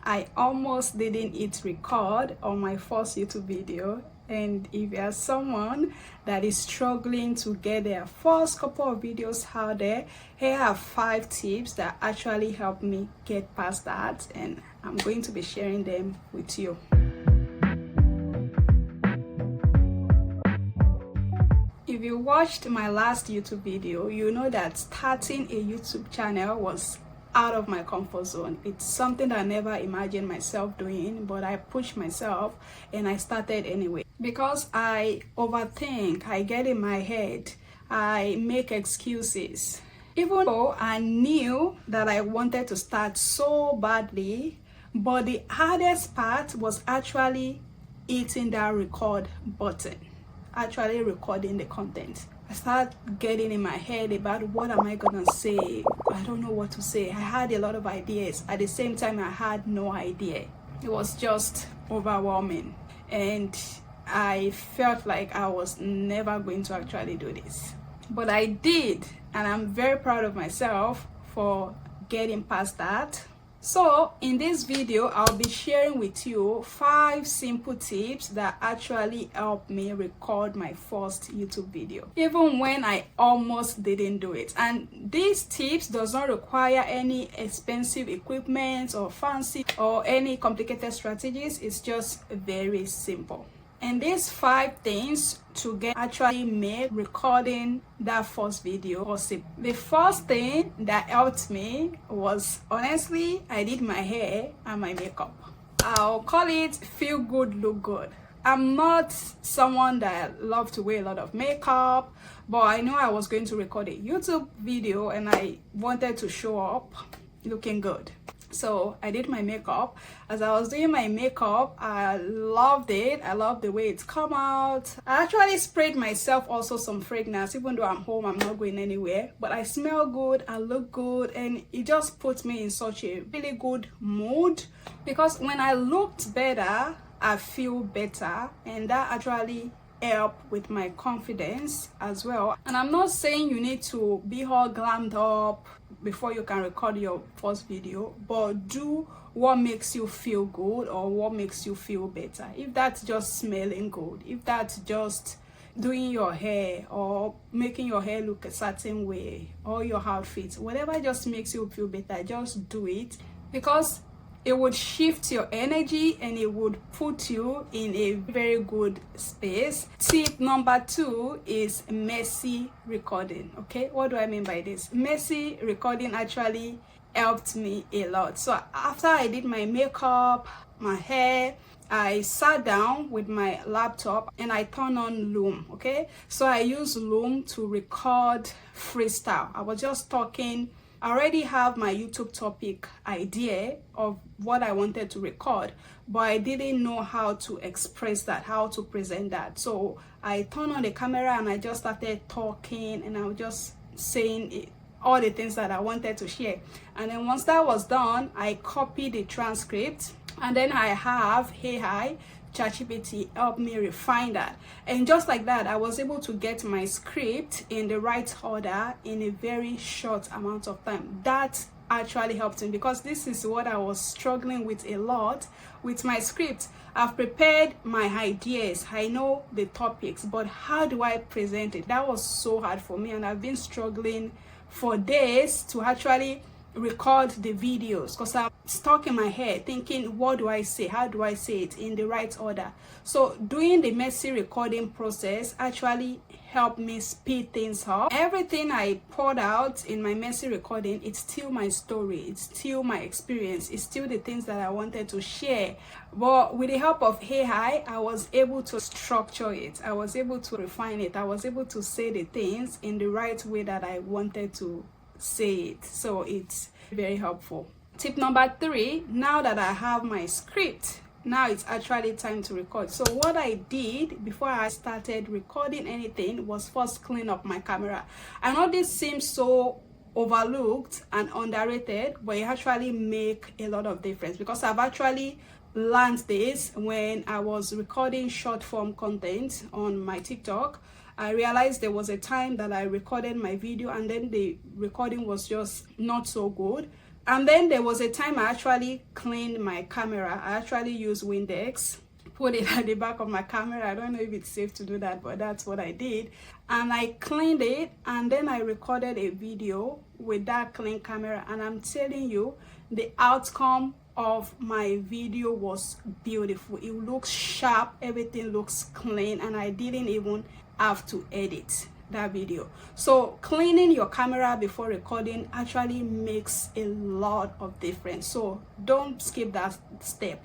I almost didn't hit record on my first YouTube video. And if you are someone that is struggling to get their first couple of videos out there, here are 5 tips that actually helped me get past that, and I'm going to be sharing them with you. If you watched my last YouTube video, you know that starting a YouTube channel was out of my comfort zone. It's something that I never imagined myself doing, but I pushed myself and I started anyway. Because I overthink, I get in my head, I make excuses. Even though I knew that I wanted to start so badly, but the hardest part was actually hitting that record button, actually recording the content. I started getting in my head about what am I gonna say. I don't know what to say. I had a lot of ideas. At the same time, I had no idea. It was just overwhelming, and I felt like I was never going to actually do this. But I did, and I'm very proud of myself for getting past that. So in this video, I'll be sharing with you 5 simple tips that actually helped me record my first YouTube video, even when I almost didn't do it. And these tips does not require any expensive equipment or fancy or any complicated strategies. It's just very simple. And these 5 things to get actually made recording that first video possible. The first thing that helped me was, honestly, I did my hair and my makeup. I'll call it feel good, look good. I'm not someone that loves to wear a lot of makeup, but I know I was going to record a YouTube video and I wanted to show up looking good. So I did my makeup. As I was doing my makeup, I loved it. I loved the way it's come out. I actually sprayed myself also some fragrance. Even though I'm home, I'm not going anywhere, but I smell good, I look good, and it just puts me in such a really good mood, because when I looked better, I feel better, and that actually help with my confidence as well. And I'm not saying you need to be all glammed up before you can record your first video, but do what makes you feel good or what makes you feel better. If that's just smelling good, if that's just doing your hair or making your hair look a certain way, or your outfit, whatever just makes you feel better, just do it, because it would shift your energy and it would put you in a very good space. Tip number 2 is messy recording. Okay, what do I mean by this? Messy recording actually helped me a lot. So after I did my makeup, my hair, I sat down with my laptop and I turned on Loom. Okay, so I use Loom to record freestyle. I was just talking. I already have my YouTube topic idea of what I wanted to record, but I didn't know how to express that, how to present that. So I turned on the camera and I just started talking, and I was just saying it, all the things that I wanted to share. And then once that was done, I copied the transcript, and then I have AI ChatGPT help me refine that, and just like that, I was able to get my script in the right order in a very short amount of time. That actually helped me, because this is what I was struggling with a lot with my script. I've prepared my ideas, I know the topics, but how do I present it? That was so hard for me, and I've been struggling for days to actually record the videos, because I'm stuck in my head thinking, what do I say, how do I say it in the right order? So doing the messy recording process actually helped me speed things up. Everything I poured out in my messy recording, it's still my story, it's still my experience, it's still the things that I wanted to share, but with the help of AI, I was able to structure it, I was able to refine it, I was able to say the things in the right way that I wanted to say it. So it's very helpful. Tip number 3, now that I have my script, now it's actually time to record. So what I did before I started recording anything was first clean up my camera. I know this seems so overlooked and underrated, but it actually make a lot of difference, because I've actually learned this when I was recording short form content on my TikTok. I realized there was a time that I recorded my video and then the recording was just not so good. And then there was a time I actually cleaned my camera. I actually used Windex, put it at the back of my camera. I don't know if it's safe to do that, but that's what I did. And I cleaned it, and then I recorded a video with that clean camera. And I'm telling you, the outcome of my video was beautiful. It looks sharp, everything looks clean, and I didn't even have to edit that video. So cleaning your camera before recording actually makes a lot of difference. So don't skip that step.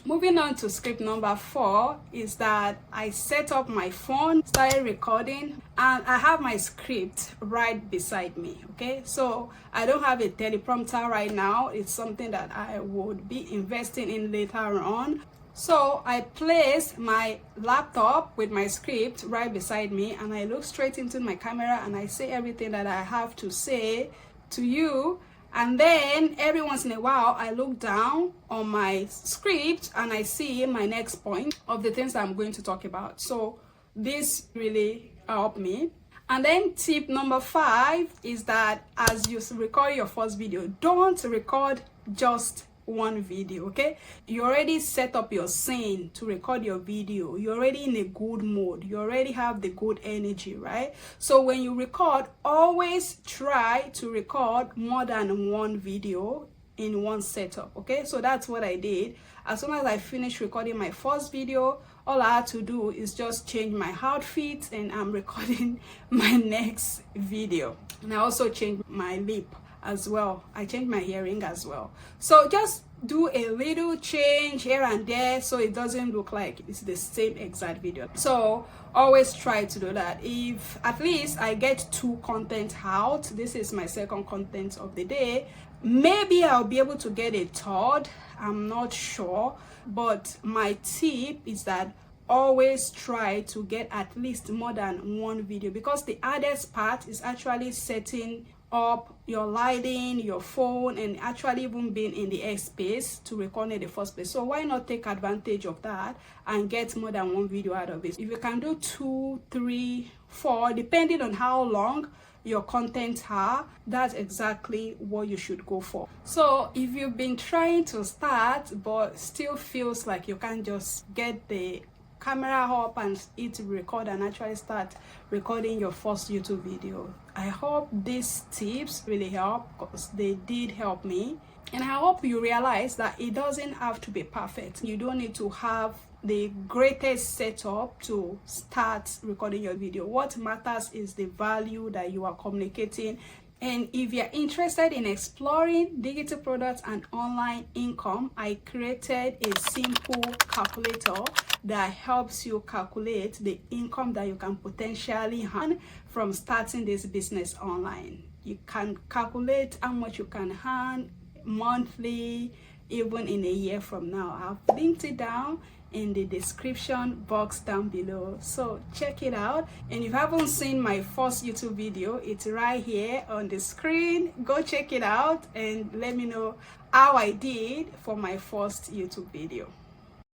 Moving on to script number 4 is that I set up my phone, started recording, and I have my script right beside me. Okay, so I don't have a teleprompter right now. It's something that I would be investing in later on. So I place my laptop with my script right beside me, and I look straight into my camera and I say everything that I have to say to you. And then every once in a while, I look down on my script and I see my next point of the things that I'm going to talk about. So this really helped me. And then tip number 5 is that as you record your first video, don't record just one video. Okay, you already set up your scene to record your video. You're already in a good mood, you already have the good energy, right? So when you record, always try to record more than one video in one setup. Okay, so that's what I did. As soon as I finished recording my first video, all I had to do is just change my outfit, and I'm recording my next video. And I also changed my lip as well. I changed my hearing as well. So just do a little change here and there so it doesn't look like it's the same exact video. So always try to do that. If at least I get 2 content out, this is my second content of the day, maybe I'll be able to get a third. I'm not sure, but my tip is that always try to get at least more than one video, because the hardest part is actually setting up your lighting, your phone, and actually even being in the airspace to record in the first place. So why not take advantage of that and get more than one video out of it? If you can do 2, 3, 4, depending on how long your content are, that's exactly what you should go for. So if you've been trying to start but still feels like you can't just get the camera up and hit record and actually start recording your first YouTube video, I hope these tips really help, because they did help me. And I hope you realize that it doesn't have to be perfect. You don't need to have the greatest setup to start recording your video. What matters is the value that you are communicating. And if you're interested in exploring digital products and online income, I created a simple calculator that helps you calculate the income that you can potentially earn from starting this business online. You can calculate how much you can earn monthly, even in a year from now. I've linked it down in the description box down below, so check it out. And if you haven't seen my first YouTube video, it's right here on the screen. Go check it out and let me know how I did for my first YouTube video.